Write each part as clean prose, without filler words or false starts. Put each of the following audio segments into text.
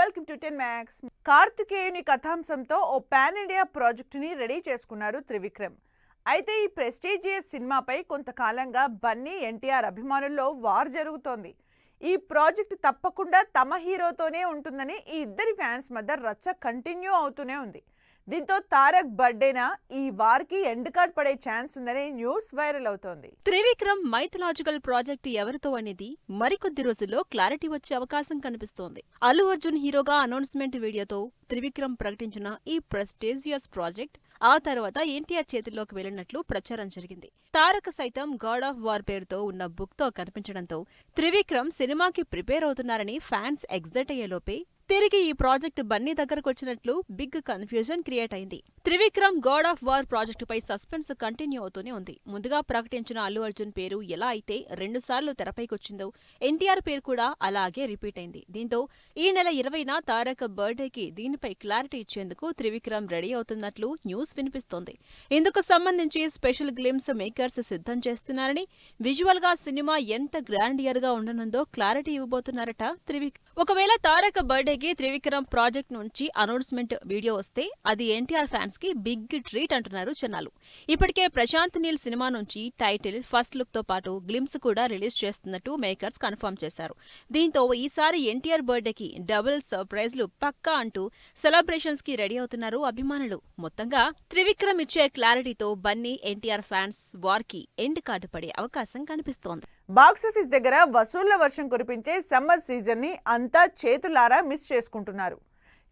Welcome to 10 Max. కార్తికేయుని కథాంశంతో ఓ పాన్ ఇండియా ప్రాజెక్టుని రెడీ చేసుకున్నారు త్రివిక్రమ్. అయితే ఈ ప్రెస్టీజియస్ సినిమాపై కొంతకాలంగా బన్నీ ఎన్టీఆర్ అభిమానుల్లో వార్ జరుగుతోంది. ఈ ప్రాజెక్ట్ తప్పకుండా తమ హీరోతోనే ఉంటుందని ఈ ఇద్దరి ఫ్యాన్స్ మధ్య రచ్చ కంటిన్యూ అవుతూనే ఉంది. దీంతో తారక్ బర్త్డేనా ఈ వార్కి ఎండ్ కార్డ్ పడే ఛాన్స్ ఉందనే న్యూస్ వైరల్ అవుతోంది. త్రివిక్రమ్ మైథలాజికల్ ప్రాజెక్ట్ ఎవరితో అనేది మరికొద్ది రోజుల్లో క్లారిటీ వచ్చే అవకాశం కనిపిస్తోంది. అల్లు అర్జున్ హీరోగా అనౌన్స్మెంట్ వీడియోతో త్రివిక్రమ్ ప్రకటించిన ఈ ప్రెస్టీజియస్ ప్రాజెక్ట్ ఆ తర్వాత ఎన్టీఆర్ చేతుల్లోకి వెళ్లినట్లు ప్రచారం జరిగింది. తారక్ సైతం గాడ్ ఆఫ్ వార్ పేరుతో ఉన్న బుక్ తో కనిపించడంతో త్రివిక్రమ్ సినిమాకి ప్రిపేర్ అవుతున్నారని ఫ్యాన్స్ ఎగ్జైట్ అయ్యేలోపే తిరిగి ఈ ప్రాజెక్టు బన్నీ దగ్గరకొచ్చినట్లు బిగ్ కన్ఫ్యూజన్ క్రియేట్ అయింది. త్రివిక్రమ్ గాడ్ ఆఫ్ వార్ ప్రాజెక్టుపై సస్పెన్స్ కంటిన్యూ అవుతూనే ఉంది. ముందుగా ప్రకటించిన అల్లు అర్జున్ పేరు ఎలా అయితే 2 సార్లు తెరపైకొచ్చిందో ఎన్టీఆర్ పేరు కూడా అలాగే రిపీట్ అయింది. దీంతో ఈ నెల 20న తారక్ బర్త్డేకి దీనిపై క్లారిటీ ఇచ్చేందుకు త్రివిక్రమ్ రెడీ అవుతున్నట్లు న్యూస్ వినిపిస్తోంది. ఇందుకు సంబంధించి స్పెషల్ గ్లిమ్స్ మేకర్స్ సిద్ధం చేస్తున్నారని, విజువల్ గా సినిమా ఎంత గ్రాండియర్ గా ఉండనుందో క్లారిటీ ఇవ్వబోతున్నారట త్రివిక్రమ్. ఒకవేళ తారక్ బర్త్డే త్రివిక్రమ్ ప్రాజెక్ట్ నుంచి అనౌన్స్మెంట్ వీడియో వస్తే అది ఎన్టీఆర్ ఫ్యాన్స్ కి బిగ్ ట్రీట్ అంటున్నారు జనాలు. ఇప్పటికే ప్రశాంత్ నీల్ సినిమా నుంచి టైటిల్, ఫస్ట్ లుక్ తో పాటు గ్లిమ్స్ కూడా రిలీజ్ చేస్తున్నట్టు మేకర్స్ కన్ఫర్మ్ చేశారు. దీంతో ఈసారి ఎన్టీఆర్ బర్త్డేకి డబుల్ సర్ప్రైజ్లు పక్కా అంటూ సెలబ్రేషన్స్ కి రెడీ అవుతున్నారు అభిమానులు. మొత్తంగా త్రివిక్రమ్ ఇచ్చే క్లారిటీతో బన్నీ ఎన్టీఆర్ ఫ్యాన్స్ వార్ కి ఎండ్ కార్డు పడే అవకాశం కనిపిస్తోంది. బాక్సాఫీస్ దగ్గర వసూళ్ల వర్షం కురిపించే సమ్మర్ సీజన్ ని అంతా చేతులారా మిస్ చేసుకుంటున్నారు.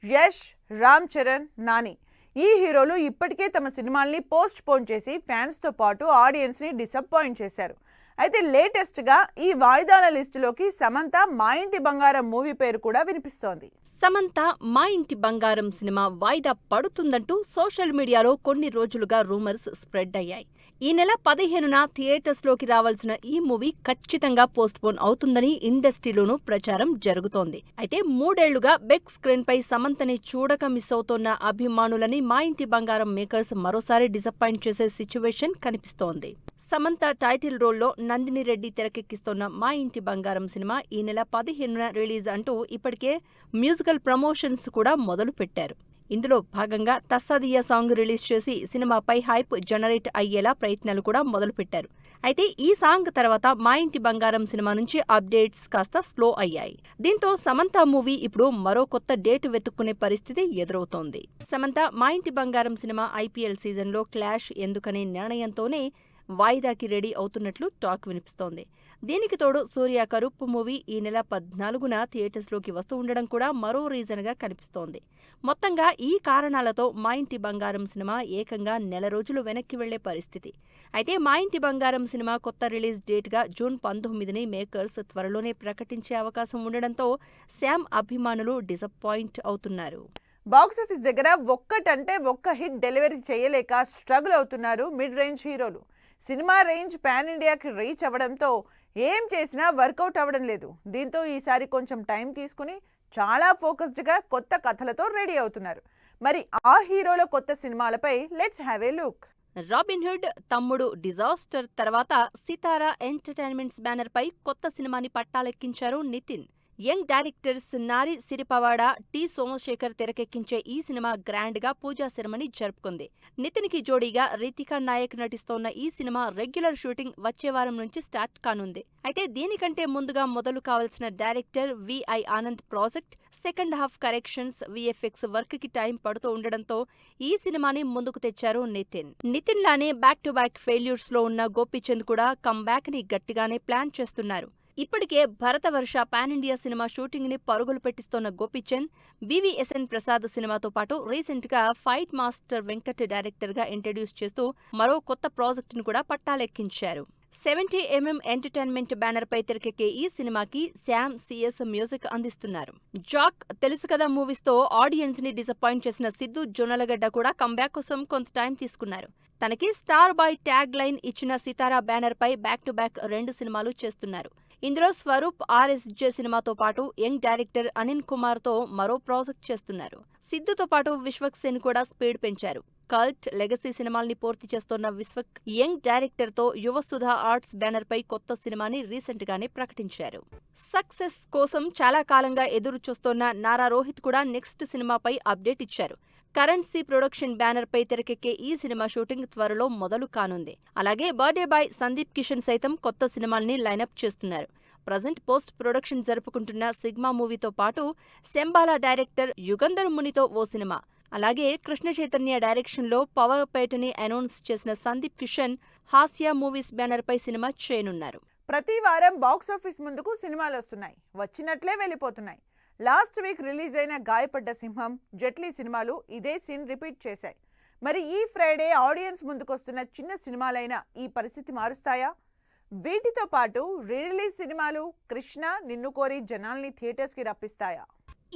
యష్, రామ్ చరణ్, నాని ఈ హీరోలు ఇప్పటికే తమ సినిమాల్ని పోస్ట్ పోన్ చేసి ఫ్యాన్స్ తో పాటు ఆడియన్స్ ని డిసప్పాయింట్ చేశారు. అయితే లేటెస్ట్ గా ఈ వాయిదాల లిస్టులోకి సమంత మా ఇంటి బంగారం మూవీ పేరు కూడా వినిపిస్తోంది. సమంత మా ఇంటి బంగారం సినిమా వాయిదా పడుతుందంటూ సోషల్ మీడియాలో కొన్ని రోజులుగా రూమర్స్ స్ప్రెడ్ అయ్యాయి. ఈ నెల 15న థియేటర్స్ లోకి రావాల్సిన ఈ మూవీ ఖచ్చితంగా పోస్ట్ పోన్ అవుతుందని ఇండస్ట్రీలోనూ ప్రచారం జరుగుతోంది. అయితే 3 ఏళ్లుగా బిగ్ స్క్రీన్ పై సమంతని చూడక మిస్ అవుతోన్న అభిమానులని మా ఇంటి బంగారం మేకర్స్ మరోసారి డిసప్పాయింట్ చేసే సిచ్యువేషన్ కనిపిస్తోంది. సమంత టైటిల్ రోల్లో నందిని రెడ్డి తెరకెక్కిస్తోన్న మా ఇంటి బంగారం సినిమా ఈ నెల 15న రిలీజ్ అంటూ ఇప్పటికే మ్యూజికల్ ప్రమోషన్స్ కూడా మొదలు పెట్టారు. ఇందులో భాగంగా తస్సదియా సాంగ్ రిలీజ్ చేసి సినిమాపై హైప్ జనరేట్ అయ్యేలా ప్రయత్నాలు కూడా మొదలుపెట్టారు. అయితే ఈ సాంగ్ తర్వాత మా ఇంటి బంగారం సినిమా నుంచి అప్డేట్స్ కాస్త స్లో అయ్యాయి. దీంతో సమంత మూవీ ఇప్పుడు మరో కొత్త డేట్ వెతుక్కునే పరిస్థితి ఎదురవుతోంది. సమంత మా ఇంటి బంగారం సినిమా ఐపీఎల్ సీజన్లో క్లాష్ ఎందుకనే నిర్ణయంతోనే వాయిదాకి రెడీ అవుతున్నట్లు టాక్ వినిపిస్తోంది. దీనికి తోడు సూర్య కరుప్పు మూవీ ఈ నెల 14న థియేటర్స్లోకి వస్తూ ఉండడం కూడా మరో రీజన్గా కనిపిస్తోంది. మొత్తంగా ఈ కారణాలతో మా ఇంటి బంగారం సినిమా ఏకంగా నెల రోజులు వెనక్కి వెళ్లే పరిస్థితి. అయితే మా ఇంటి బంగారం సినిమా కొత్త రిలీజ్ డేట్గా జూన్ 19ని మేకర్స్ త్వరలోనే ప్రకటించే అవకాశం ఉండడంతో శామ్ అభిమానులు డిసప్పాయింట్ అవుతున్నారు. బాక్సాఫీస్ దగ్గర ఒక్కటంటే ఒక్క హిట్ డెలివరీ చేయలేక స్ట్రగుల్ అవుతున్నారు మిడ్ రేంజ్ హీరోలు. సినిమా రేంజ్ పాన్ ఇండియాకి రీచ్ అవ్వడంతో ఏం చేసినా వర్కౌట్ అవ్వడం లేదు. దీంతో ఈసారి కొంచెం టైం తీసుకుని చాలా ఫోకస్డ్గా కొత్త కథలతో రెడీ అవుతున్నారు. మరి ఆ హీరోల కొత్త సినిమాలపై let's have a look. Robin Hood, Thammudu disaster తర్వాత సితారా ఎంటర్టైన్మెంట్స్ బ్యానర్ పై కొత్త సినిమాని పట్టాలెక్కించారు నితిన్. యంగ్ డైరెక్టర్స్ నారి సిరిపవాడ, టి సోమశేఖర్ తెరకెక్కించే ఈ సినిమా గ్రాండ్ గా పూజా శర్మని జరుపుకుంది. నితిన్ కి జోడీగా రితికా నాయక్ నటిస్తోన్న ఈ సినిమా రెగ్యులర్ షూటింగ్ వచ్చే వారం నుంచి స్టార్ట్ కానుంది. అయితే దీనికంటే ముందుగా మొదలు కావాల్సిన director VI Anand project second half corrections, VFX work కి టైం పడుతూ ఉండడంతో ఈ సినిమాని ముందుకు తెచ్చారు నితిన్. నితిన్ లానే బ్యాక్ టు బ్యాక్ ఫెయిల్యూర్స్ లో ఉన్న గోపీచంద్ కూడా కమ్బ్యాక్ ని గట్టిగానే ప్లాన్ చేస్తున్నారు. ఇప్పటికే Bharatavarsha pan India cinema shooting ని పరుగులు పెట్టిస్తోన్న గోపీచంద్ వివిఎస్ఎన్ ప్రసాద్ సినిమాతో పాటు రీసెంట్ గా ఫైట్ మాస్టర్ వెంకట్ డైరెక్టర్ గా ఇంట్రడ్యూస్ చేస్తూ మరో కొత్త ప్రాజెక్టును కూడా పట్టాలెక్కించారు. 70mm ఎంటర్టైన్మెంట్ బ్యానర్ పై తెరకెక్కే ఈ సినిమాకి శామ్ సిఎస్ మ్యూజిక్ అందిస్తున్నారు. జాక్, తెలుసు కదా మూవీస్ తో ఆడియన్స్ ని డిసప్పాయింట్ చేసిన సిద్ధు జొన్నలగడ్డ కూడా కంబ్యాక్ కోసం కొంత టైం తీసుకున్నారు. తనకి స్టార్ బాయ్ ట్యాగ్ లైన్ ఇచ్చిన సితారా బ్యానర్ పై బ్యాక్ టు బ్యాక్ 2 సినిమాలు చేస్తున్నారు. ఇందులో స్వరూప్ ఆర్ఎస్జే సినిమాతో పాటు యంగ్ డైరెక్టర్ అనిల్ కుమార్ తో మరో ప్రాజెక్ట్ చేస్తున్నారు. సిద్ధుతో పాటు విశ్వక్ సేన్ కూడా స్పీడ్ పెంచారు. కల్ట్ లెగసీ సినిమాల్ని పూర్తి చేస్తోన్న విశ్వక్ యంగ్ డైరెక్టర్తో యువసుధ ఆర్ట్స్ బ్యానర్పై కొత్త సినిమాని రీసెంట్ గానే ప్రకటించారు. సక్సెస్ కోసం చాలా కాలంగా ఎదురు చూస్తోన్న నారా రోహిత్ కూడా నెక్స్ట్ సినిమాపై అప్డేట్ ఇచ్చారు. కరెన్సీ ప్రొడక్షన్ బ్యానర్ పై తెరకెక్కే ఈ సినిమా షూటింగ్ త్వరలో మొదలు కానుంది. అలాగే బర్త్డే బాయ్ సందీప్ కిషన్ సైతం కొత్త సినిమాల్ని లైనప్ చేస్తున్నారు. ప్రజెంట్ పోస్ట్ ప్రొడక్షన్ జరుపుకుంటున్న సిగ్మా మూవీతో పాటు శంబాలా డైరెక్టర్ యుగంధర్ మునితో ఓ సినిమా, అలాగే కృష్ణ చైతన్య డైరెక్షన్లో పవర్ పేటని అనౌన్స్ చేసిన సందీప్ కిషన్ హాస్య మూవీస్ బ్యానర్ పై సినిమా చేయనున్నారు. ప్రతి వారం బాక్సాఫీస్ ముందుకు సినిమాలు వస్తున్నాయి, వచ్చినట్లే వెళ్ళిపోతున్నాయి. లాస్ట్ వీక్ రిలీజ్ అయిన గాయపడ్డ సింహం, జెట్లీ సినిమాలు ఇదే సీన్ రిపీట్ చేశాయి. మరి ఈ ఫ్రైడే ఆడియన్స్ ముందుకొస్తున్న చిన్న సినిమాలైన ఈ పరిస్థితి మారుస్తాయా? వీటితో పాటు రిలీజ్ సినిమాలు కృష్ణ, నిన్ను కోరి జనాల్ని థియేటర్స్ కి రప్పిస్తాయా?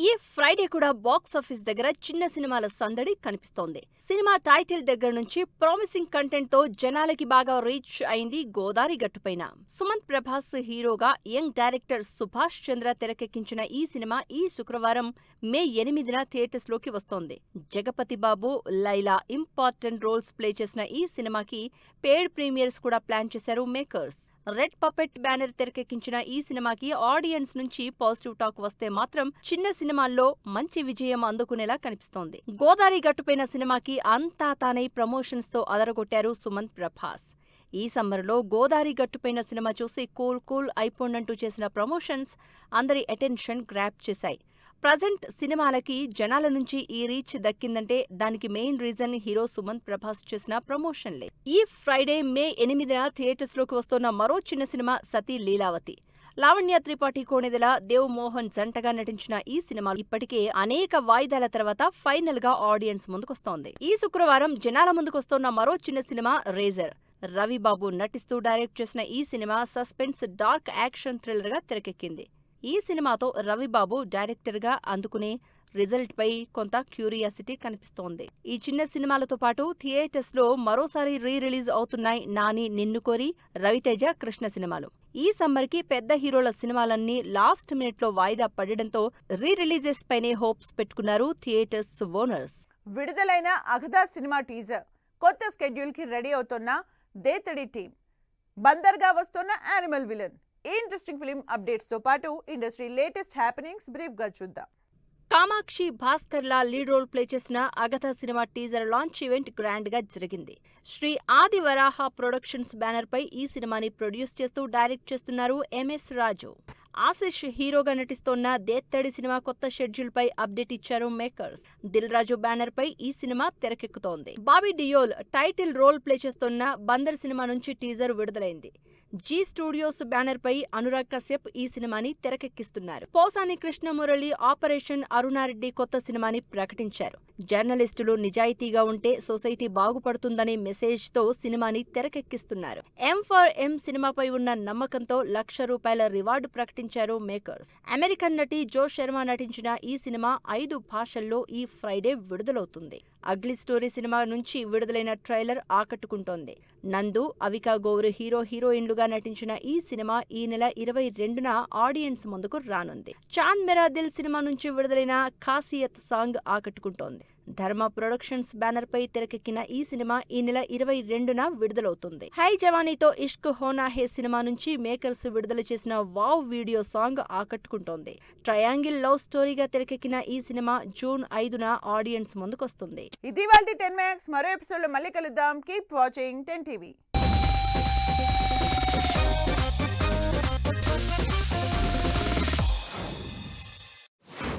ఈ ఫ్రైడే కూడా బాక్సాఫీస్ దగ్గర చిన్న సినిమాల సందడి కనిపిస్తోంది. సినిమా టైటిల్ దగ్గర నుంచి ప్రామిసింగ్ కంటెంట్ తో జనాలకి బాగా రీచ్ అయింది గోదారి గట్టుపైన. సుమంత్ ప్రభాస్ హీరోగా యంగ్ డైరెక్టర్ సుభాష్ చంద్ర తెరకెక్కించిన ఈ సినిమా ఈ శుక్రవారం మే 8న థియేటర్స్ లోకి వస్తోంది. జగపతి బాబు, లైలా ఇంపార్టెంట్ రోల్స్ ప్లే చేసిన ఈ సినిమాకి పెయిడ్ ప్రీమియర్స్ కూడా ప్లాన్ చేశారు మేకర్స్. రెడ్ పపెట్ బ్యానర్ తెరకెక్కించిన ఈ సినిమాకి ఆడియన్స్ నుంచి పాజిటివ్ టాక్ వస్తే మాత్రం చిన్న సినిమాల్లో మంచి విజయం అందుకునేలా కనిపిస్తోంది. గోదారి గట్టుపైన సినిమాకి అంతా తానై ప్రమోషన్స్ తో అదరగొట్టారు సుమంత్ ప్రభాస్. ఈ సమ్మర్లో గోదారి గట్టుపైన సినిమా చూసి కూల్ అయిపోండంటూ చేసిన ప్రమోషన్స్ అందరి అటెన్షన్ గ్రాప్ చేశాయి. ప్రజెంట్ సినిమాలకి జనాల నుంచి ఈ రీచ్ దక్కిందంటే దానికి main reason hero Sumanth Prabhas చేసిన ప్రమోషన్లే. ఈ ఫ్రైడే మే 8న థియేటర్స్ లోకి వస్తున్న మరో చిన్న సినిమా సతీ లీలావతి. లావణ్య త్రిపాఠి కోణెదెల, దేవ్ మోహన్ జంటగా నటించిన ఈ సినిమా ఇప్పటికే అనేక వాయిదాల తర్వాత ఫైనల్ గా ఆడియన్స్ ముందుకొస్తోంది. ఈ శుక్రవారం జనాల ముందుకొస్తోన్న మరో చిన్న సినిమా రేజర్. రవిబాబు నటిస్తూ డైరెక్ట్ చేసిన ఈ cinema suspense dark action thriller గా తెరకెక్కింది. ఈ సినిమాతో రవిబాబు డైరెక్టర్ గా అందుకునే రిజల్ట్ పై కొంత క్యూరియాసిటీ కనిపిస్తోంది. ఈ చిన్న సినిమాలతో పాటు థియేటర్స్ లో మరోసారి రిలీజ్ అవుతున్నాయి నాని, నిన్ను కోరి, రవితేజ, కృష్ణ సినిమాలు. ఈ సమ్మర్ కి పెద్ద హీరోల సినిమాలన్నీ లాస్ట్ మినిట్ లో వాయిదా పడడంతో రిలీజెస్ పైనే హోప్స్ పెట్టుకున్నారు థియేటర్స్ ఓనర్స్. విడుదలైన అగదా సినిమా టీజర్, కొత్త స్కెడ్యూల్ కి రెడీ అవుతున్న దేతడి టీం, బందర్గా వస్తున్న యానిమల్ విలన్, ఈ ఇంట్రెస్టింగ్ ఫిలిం అప్డేట్స్ తో పాటు ఇండస్ట్రీ లేటెస్ట్ హ్యాపెనింగ్స్ బ్రీఫ్ గా చూద్దాం. Kamakshi Bhaskarla lead role play చేసిన అగతా సినిమా టీజర్ లాంచ్ ఈవెంట్ గ్రాండ్ గా జరిగింది. శ్రీ ఆది వరాహ ప్రొడక్షన్స్ బ్యానర్ పై ఈ సినిమాని ప్రొడ్యూస్ చేస్తూ డైరెక్ట్ చేస్తున్నారు ఎంఎస్ రాజు. ఆశిష్ హీరోగా నటిస్తోన్న దేత్తడి సినిమా కొత్త షెడ్యూల్ పై అప్డేట్ ఇచ్చారు మేకర్స్. దిల్ రాజు బ్యానర్ పై ఈ సినిమా తెరకెక్కుతోంది. Bobby Deol title role play చేస్తోన్న బందర్ సినిమా నుంచి టీజర్ విడుదలైంది. జీ స్టూడియోస్ బ్యానర్ పై అనురాగ్ కశ్యప్ ఈ సినిమాని తెరకెక్కిస్తున్నారు. పోసాని కృష్ణమురళి ఆపరేషన్ అరుణారెడ్డి కొత్త సినిమాని ప్రకటించారు. జర్నలిస్టులు నిజాయితీగా ఉంటే సొసైటీ బాగుపడుతుందనే మెసేజ్ తో సినిమాని తెరకెక్కిస్తున్నారు. M4M సినిమాపై ఉన్న నమ్మకంతో ₹1,00,000 రివార్డు ప్రకటించారు మేకర్స్. అమెరికన్ నటి జో శర్మ నటించిన ఈ సినిమా 5 భాషల్లో ఈ ఫ్రైడే విడుదలవుతుంది. అగ్లీ స్టోరీ సినిమా నుంచి విడుదలైన ట్రైలర్ ఆకట్టుకుంటోంది. నందు, అవికా గౌర్ హీరోయిన్లుగా నటించిన ఈ సినిమా ఈ నెల 22న ఆడియన్స్ ముందుకు రానుంది. చాంద్ మెరా దిల్ సినిమా నుంచి విడుదలైన ఖాసియత్ సాంగ్ ఆకట్టుకుంటోంది. ధర్మ ప్రొడక్షన్స్ బ్యానర్ పై తెరకెక్కిన ఈ సినిమా ఈ నెల 22న విడుదలవుతుంది. హై జవానీతో ఇష్క్ హోనా హే సినిమా నుంచి మేకర్స్ విడుదల చేసిన వావ్ వీడియో సాంగ్ ఆకట్టుకుంటోంది. ట్రయాంగిల్ లవ్ స్టోరీగా తెరకెక్కిన ఈ సినిమా జూన్ 5న ఆడియన్స్ ముందుకొస్తుంది. ఇది వాల్టి 10 Max. మరో ఎపిసోడ్ లో మళ్ళీ కలుద్దాం. Keep watching 10 TV.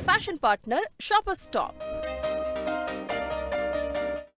Fashion partner shopper stop.